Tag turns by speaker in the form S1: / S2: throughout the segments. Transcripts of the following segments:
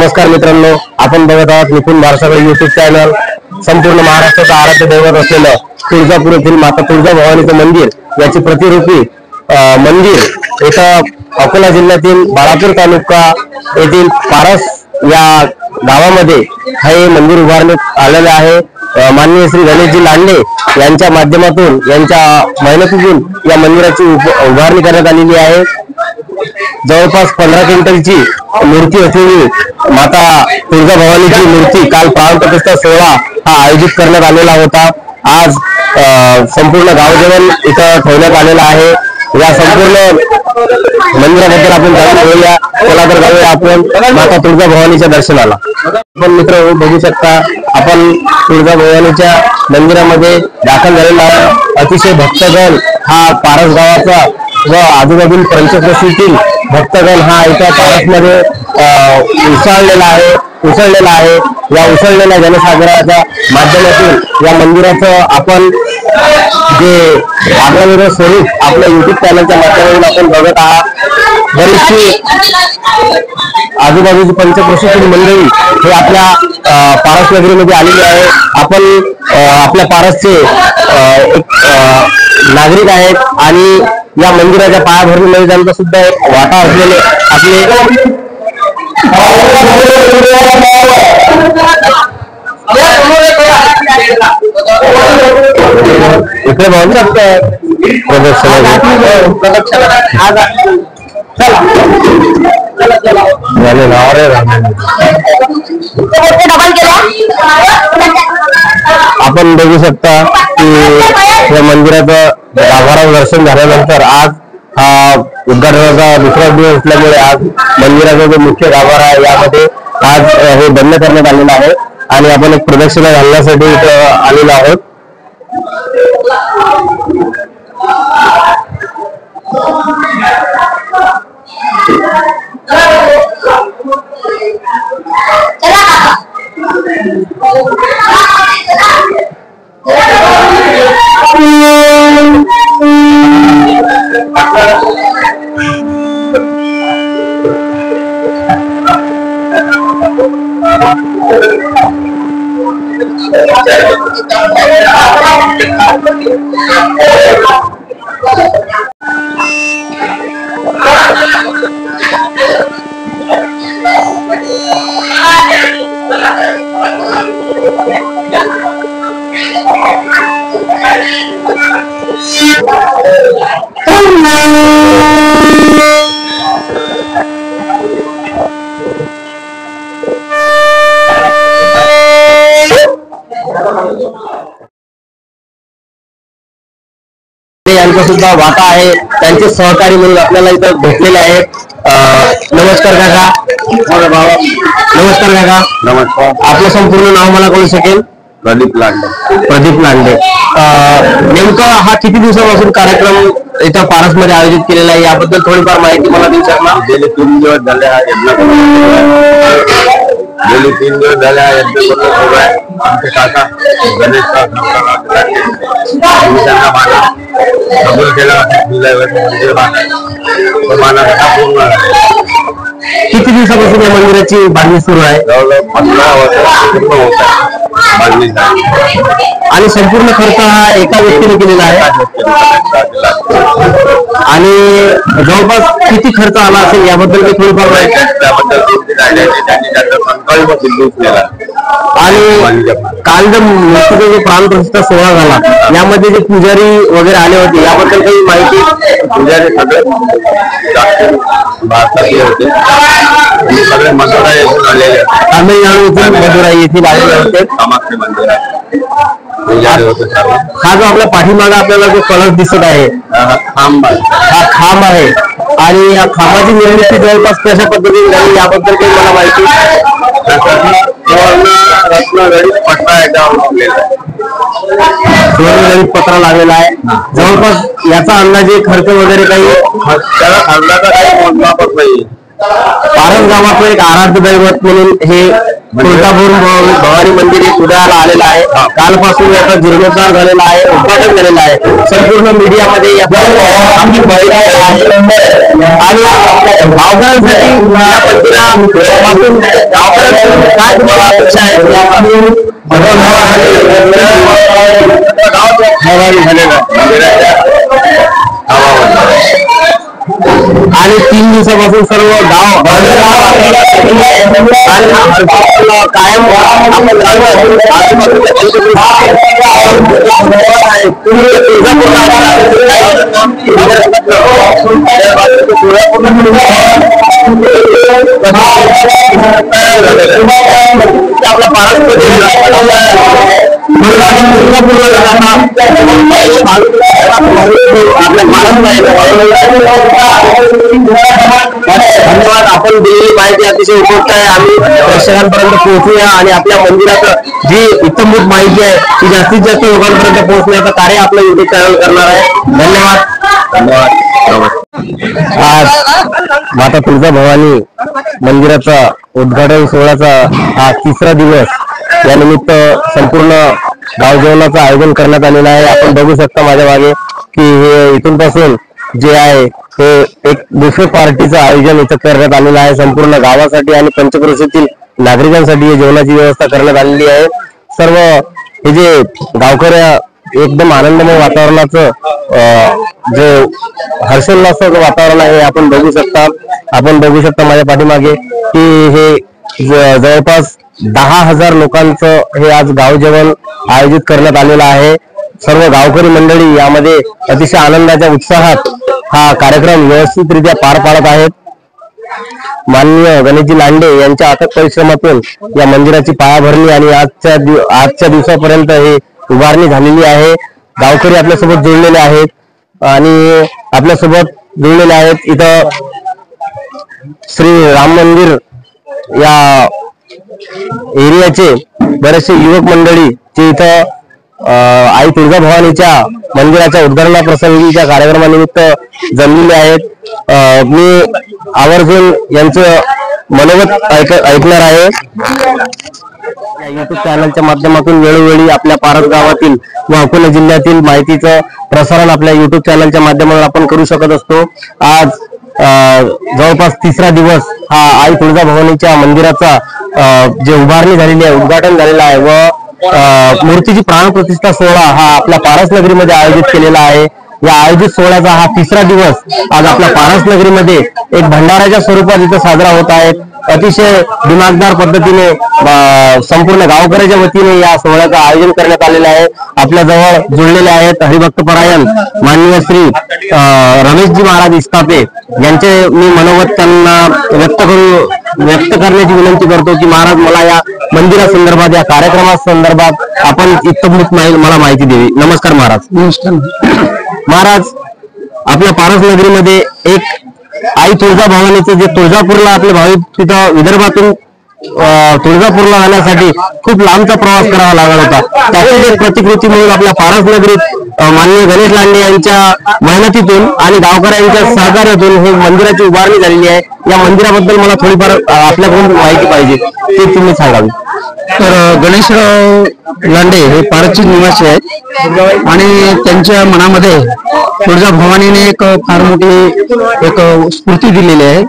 S1: नमस्कार मित्रांनो, आपण बघत आहात निपुण भारसागळ YouTube चॅनल। संपूर्ण महाराष्ट्राचं आराध्य दैवत असलेलं तुळजापूर येथील माता तुळजाभवानीचं मंदिर याची प्रतिरूपी मंदिर इथं अकोला जिल्ह्यातील बाळापूर तालुका येथील पारस या गावामध्ये हे मंदिर उभारण्यात आलेले आहे। माननीय श्री गणेशजी लांडे यांच्या माध्यमातून यांच्या मेहनतीतून या मंदिराची उभारणी करण्यात आलेली आहे। जवळपास 15 क्विंटलची मूर्ती असलेली माता तुळजाभवानीची मूर्ती काल प्राणप्रतिष्ठा सोहळा हा आयोजित करण्यात आलेला होता। आज संपूर्ण गावजेवण इथं ठेवण्यात आलेला आहे। या संपूर्ण मंदिराबद्दल आपण जाणून घेऊया। चला तर जाऊया आपण माता तुळजाभवानीच्या दर्शनाला। आपण मित्र बघू शकता, आपण तुळजाभवानीच्या मंदिरामध्ये दाखल झालेला आहे। अतिशय भक्तगण हा पारस गावाचा व आजूबाजूला पंचक्रोशीतील भक्तगण हा इथं पारसमध्ये उसळलेला आहे। या उसळलेल्या जनसागराच्या माध्यमातून या मंदिराचं आपण जे आगळं स्वरूप आपल्या YouTube चॅनलच्या माध्यमातून आपण बघत आहात। बरीचशी आजूबाजूची पंचक्रोशीतील मंडळी हे आपल्या पारस नगरीमध्ये आलेली आहे। आपण आपल्या पारसचे एक नागरिक आहेत आणि या मंदिराच्या पायाभरणीमध्ये त्यांचा सुद्धा एक वाटा असलेले आपले इकडे बघू शकता आपण बघू शकता की या मंदिराचं गाभाऱ्यावर दर्शन झाल्यानंतर आज हा उद्घाटनाचा दुसरा दिवस असल्यामुळे आज मंदिराचा जो मुख्य गाभारा आहे यामध्ये आज हे बंद करण्यात आलेलं आहे आणि आपण एक प्रदक्षिणा घालण्यासाठी इथं आलेलो आहोत। यांचा सुद्धा वाटा आहे, त्यांचे सहकारी म्हणून आपल्याला इथं भेटलेले आहेत। नमस्कार काका। नमस्कार काका। नमस्कार। आपलं संपूर्ण नाव मला कळू शकेल? प्रदीप लांडे। प्रदीप लांडे। नेमका हा किती दिवसापासून कार्यक्रम इथं पारस मध्ये आयोजित केलेला आहे याबद्दल थोडीफार माहिती मला देऊ शकणार? गेले 3 दिवस झाले हा यज्ञ सुरू आहे। आमचे काका गणेश कबूल केला पूर्ण। किती दिवसापासून या मंदिराची बांधणी सुरू आहे? 15 वर्ष पूर्ण होत आहे बांधणी। आणि संपूर्ण खर्च हा एका व्यक्तीने केलेला आहे आणि जवळपास किती खर्च आला असेल याबद्दल मी थोडीफार माहिती आणि काल जो मूर्तीचा जो प्राणप्रतिष्ठा सोहळा झाला यामध्ये जे पुजारी वगैरे आले होते याबद्दल काही माहिती? पुजारी सगळे भारतातले होते, सगळे मथुरा येथून आलेले, तामिळनाडूतून मथुरा येथील आलेले होते। कामाख्या मंदिरात हा जो आपल्या पाठीमागा आपल्याला जो कलश दिसत आहे हा खांब आहे आणि या खांबाची निर्मिती जवळपास कशा पद्धतीने झाली याबद्दल काही मला माहिती? सुवर्णजडित पत्रा लागलेला आहे। जवळपास याचा अंदाजे खर्च वगैरे काही? त्याला खर्चाचा काही मोजमापच नाही। पारस गावाचं एक आराध्य दैवत म्हणून हे तुळजापूर भवानी मंदिर हे उदयाला आलेलं आहे. कालपासून याचा जीर्णोद्धार झालेला आहे, उद्घाटन झालेलं आहे. संपूर्ण मीडियामध्ये आमची महिला आहे आणि गावकऱ्यांसाठी या मंदिरापासून गावकऱ्यांसाठी काय तुम्हाला अपेक्षा आहे आणि 3 दिवसापासून सर्व गाव कायम आपला धन्यवाद. आपण दिलेली माहिती अतिशय उपयुक्त आहे. आम्ही प्रेक्षकांपर्यंत पोहोचूया आणि आपल्या मंदिराचं जी इत्तमभूत माहिती आहे ती जास्तीत जास्त लोकांपर्यंत पोहोचण्याचं कार्य आपलं युट्यूब चॅनल करणार आहे. धन्यवाद. आज माता तुळजा भवानी मंदिराचा उद्घाटन सोहळ्याचा हा 3रा दिवस. या निमित्त संपूर्ण गाव जेवणाचं आयोजन करण्यात आलेलं आहे. आपण बघू शकता माझ्या मागे की हे इथून पासून जे आहे हे एक बुफे पार्टीचं आयोजन इथं करण्यात आलेलं आहे. संपूर्ण गावासाठी आणि पंचक्रोशीतील नागरिकांसाठी हे जेवणाची व्यवस्था करण्यात आलेली आहे. सर्व हे जे गावकऱ्या एकदम आनंदमय वातावरणाचं जे हर्षोल्लासाचं वातावरण आहे आपण बघू शकता. आपण बघू शकता माझ्या पाठीमागे की हे जवळपास 10,000 लोकांचं हे आज गाव जेवण आयोजित करण्यात आलेलं आहे. सर्व गावकरी मंडळी यामध्ये अतिशय आनंदाच्या उत्साहात हा कार्यक्रम व्यवस्थितरित्या पार पाडत आहेत. माननीय गणेशजी लांडे यांच्या अथक परिश्रमातून या मंदिराची पायाभरणी आणि आजच्या दिवसापर्यंत हे उभारणी झालेली आहे. गावकरी आपल्यासोबत जुळलेले आहेत आणि आपल्यासोबत जुळलेले आहेत. इथं श्री राम मंदिर या एरियाचे बरेचसे युवक मंडळी जे इथं आई तुळजा भवानीच्या मंदिराच्या उद्घाटनाप्रसंगीच्या कार्यक्रमानिमित्त जमलेले आहेत. मी आवर्जून यांचं मनोगत ऐकणार आहे. या युट्यूब चॅनलच्या माध्यमातून वेळोवेळी आपल्या पारस गावातील व अकोला जिल्ह्यातील माहितीचं प्रसारण आपल्या युट्यूब चॅनलच्या माध्यमातून आपण करू शकत असतो. आज जवळपास 3रा दिवस हा आई तुळजा भवानीच्या मंदिराचा जे उभारणी झालेली आहे, उद्घाटन झालेलं आहे व मूर्तीची प्राणप्रतिष्ठा सोहळा हा आपल्या पारस नगरीमध्ये आयोजित केलेला आहे. या आयोजित सोहळ्याचा हा 3रा दिवस आज आपल्या पारस नगरीमध्ये एक भंडाराच्या स्वरूपात इथं साजरा होत आहे. अतिशय दिमागदार पद्धतीने संपूर्ण गावकऱ्याच्या वतीने या सोहळ्याचं आयोजन करण्यात आलेलं आहे. आपल्या जवळ जुळलेले आहेत हरिभक्तपरायण माननीय श्री रमेशजी महाराज इस्तापे यांचे मी मनोगत त्यांना व्यक्त करण्याची विनंती करतो की महाराज मला या मंदिरासंदर्भात या कार्यक्रमासंदर्भात आपण इत्तमभूत मला माहिती द्यावी. नमस्कार महाराज.
S2: नमस्कार
S1: महाराज. आपल्या पारस नगरीमध्ये एक आई तुळजा भवानीचं जे तुळजापूरला आपले भाविक तिथं विदर्भातून तुळजापूरला जाण्यासाठी खूप लांबचा प्रवास करावा लागत होता. त्याची एक प्रतिकृती म्हणून आपल्या पारस नगरीत माननीय गणेश लांडे यांच्या मेहनतीतून आणि गावकऱ्यांच्या सहकार्यातून हे मंदिराची उभारणी झालेली आहे. या मंदिराबद्दल मला थोडीफार आपल्याकडून माहिती पाहिजे, ते तुम्ही सांगावी.
S2: तर गणेशराव लांडे हे पारसचे निवासी आहेत आणि त्यांच्या मनामध्ये तुळजा भवानीने एक फार मोठी एक स्फूर्ती दिलेली आहे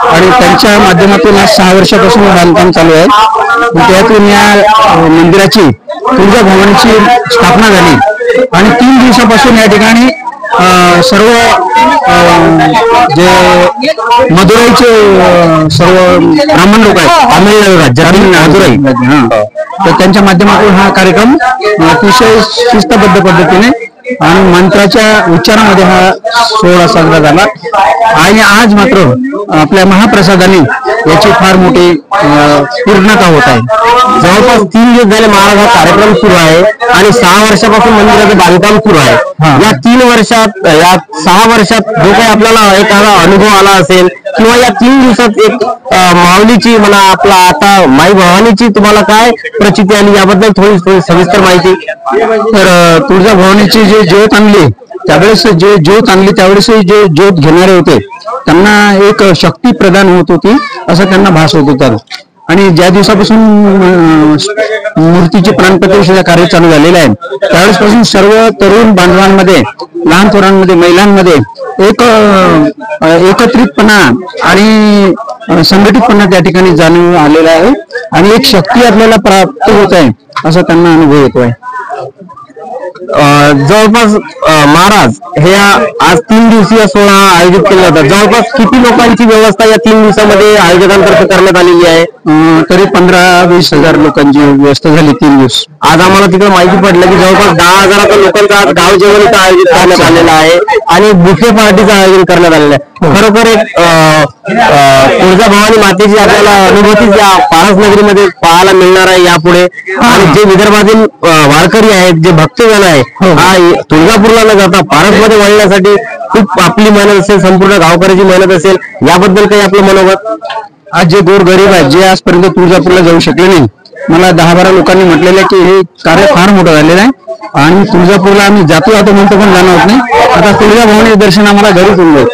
S2: आणि त्यांच्या माध्यमातून आज 6 वर्षापासून बांधकाम चालू आहे. त्यातून या मंदिराची तुळजा भवानीची स्थापना झाली आणि 3 दिवसापासून या ठिकाणी सर्व जे मदुराईचे सर्व ब्राह्मण लोक आहेत, तामिळनाडू राज्यातील मदुराई, तर त्यांच्या माध्यमातून हा कार्यक्रम अतिशय शिस्तबद्ध पद्धतीने आणि मंत्राच्या उच्चारामध्ये हा सोहळा साजरा झाला. आणि आज मात्र आपल्या महाप्रसादाने याची फार मोठी पूर्णता होत आहे.
S1: जवळपास 3 दिवस झाले महाराज हा कार्यक्रम सुरू आहे आणि 6 वर्षापासून मंदिराचं बांधकाम सुरू आहे. या 3 वर्षात, या 6 वर्षात जो काही आपल्याला एखादा अनुभव आला असेल किंवा या 3 दिवसात एक माऊलीची म्हणा आपला आता माई भवानीची तुम्हाला काय प्रचिती आली याबद्दल थोडी सविस्तर माहिती.
S2: तर तुळजा भवानीची जी ज्योत आणली त्यावेळेस जे ज्योत आणली त्यावेळेस जे ज्योत घेणारे होते त्यांना एक शक्ती प्रदान होत होती असं त्यांना भास होत होता. आणि ज्या दिवसापासून मूर्तीची प्राणप्रतिष्ठेचे कार्य चालू झालेले आहे त्यावेळेसपासून सर्व तरुण बांधवांमध्ये, लहान थोरांमध्ये, महिलांमध्ये एक एकत्रितपणा आणि संघटितपणा त्या ठिकाणी जाणून आलेला आहे आणि एक शक्ती आपल्याला प्राप्त होत आहे असा त्यांना अनुभव येतो आहे.
S1: जवळपास महाराज हे आज 3 दिवसीय सोहळा आयोजित केला होता. जवळपास किती लोकांची व्यवस्था या 3 दिवसामध्ये आयोजकांतर्फे करण्यात आलेली आहे?
S2: तरी 15-20 हजार लोकांची व्यवस्था झाली 3 दिवस.
S1: आज आम्हाला तिकडे माहिती पडलं की जवळपास 10,000 लोकांचं आज गाव जेवण इथं आयोजित करण्यात आलेलं आहे आणि बुफे पार्टीचं आयोजन करण्यात आलेलं आहे. खरोखर एक तुळजाभवानी मातेची आपल्याला अनुभूती या पारस नगरीमध्ये पाहायला मिळणार आहे यापुढे. आणि जे विदर्भातील वारकरी आहेत, जे भक्तजन आहे, हा तुळजापूरला न जाता पारसमध्ये वळण्यासाठी खूप आपली मेहनत असेल, संपूर्ण गावकऱ्याची मेहनत असेल, याबद्दल काही आपलं मनोगत?
S2: आज जे गोरगरीब आहेत जे आजपर्यंत तुळजापूरला जाऊ शकले नाही, मला 10-12 लोकांनी म्हटलेलं की हे कार्य फार मोठं झालेलं आहे आणि तुळजापूरला आम्ही जातो म्हणतो पण जाणं होत नाही. आता तुळजाभवानी दर्शन आम्हाला घरीच होऊन जाईल.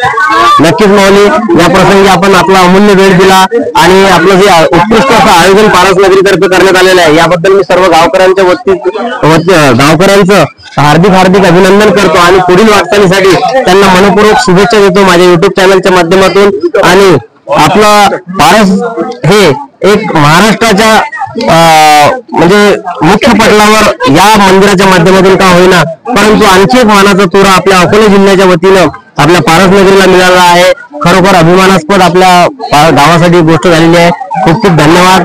S1: नक्कीच माऊली, या प्रसंगी आपण आपला अमूल्य वेळ दिला आणि आपलं जे उत्कृष्ट असं आयोजन पारस नगरीतर्फे करण्यात आलेलं आहे याबद्दल मी सर्व गावकऱ्यांचं हार्दिक अभिनंदन करतो आणि पुढील वाटचालीसाठी त्यांना मनपूर्वक शुभेच्छा देतो माझ्या युट्यूब चॅनलच्या माध्यमातून. आणि आपलं पारस हे एक महाराष्ट्राच्या म्हणजे मुख्य पटलावर या मंदिराच्या माध्यमातून का होईना परंतु आणखी एक मानाचा तुरा आपल्या अकोला जिल्ह्याच्या वतीनं आपल्या पारस नगरीला मिळाला आहे. खरोखर अभिमानास्पद आपल्या गावासाठी गोष्ट झालेली आहे. खूप खूप धन्यवाद.